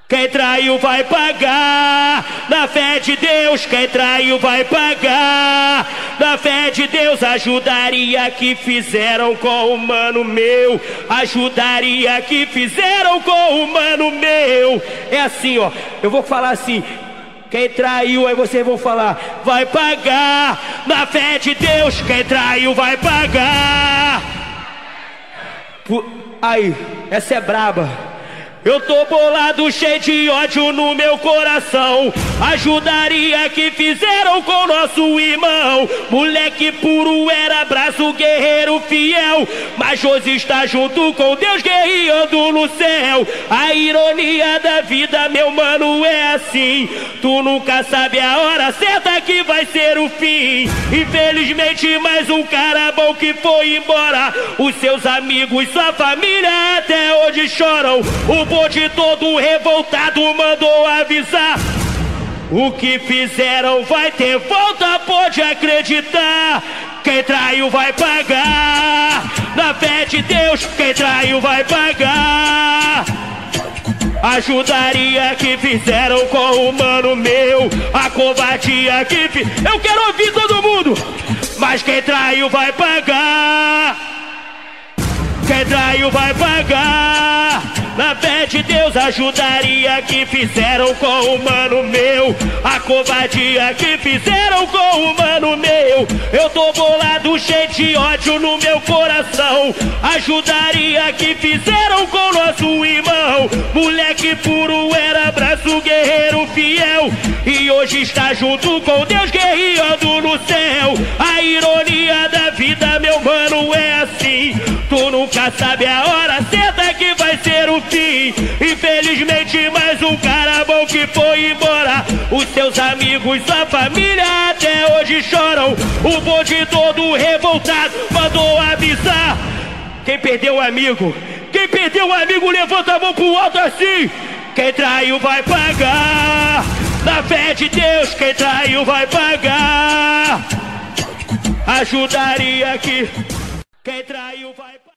Quem traiu vai pagar, na fé de Deus. Quem traiu vai pagar, na fé de Deus. Ajudaria que fizeram com o mano meu, ajudaria que fizeram com o mano meu. É assim, ó, eu vou falar assim: quem traiu, aí vocês vão falar, vai pagar, na fé de Deus. Quem traiu vai pagar. Aí, essa é braba. Eu tô bolado, cheio de ódio no meu coração. Ajudaria que fizeram com nosso irmão. Moleque puro era braço, guerreiro fiel, mas hoje está junto com Deus, guerreando no céu. A ironia da vida, meu mano, é assim: tu nunca sabe a hora certa que vai ser o fim. Infelizmente mais um cara bom que foi embora. Os seus amigos, sua família até hoje choram. O bonde todo revoltado mandou avisar: o que fizeram vai ter volta, pode acreditar. Quem traiu vai pagar, na fé de Deus. Quem traiu vai pagar. Ajudaria que fizeram com o mano meu, a covardia que eu quero ouvir todo mundo. Mas quem traiu vai pagar. Quem traiu vai pagar, na fé de Deus. Ajudaria que fizeram com o mano meu, a covardia que fizeram com o mano meu. Eu tô bolado, cheio de ódio no meu coração. Ajudaria que fizeram com nosso irmão. Moleque puro era braço, guerreiro fiel, e hoje está junto com Deus, guerreando no céu. A ironia da vida, meu mano, é assim: tu nunca sabe a hora certa que vai ser o fim. Infelizmente mais um cara bom que foi embora. Os seus amigos, sua família até hoje choram. O bonde todo revoltado mandou avisar: quem perdeu o amigo, quem perdeu o amigo, levanta a mão pro alto assim. Quem traiu vai pagar, na fé de Deus. Quem traiu vai pagar. Ajudaria que quem traiu vai pagar.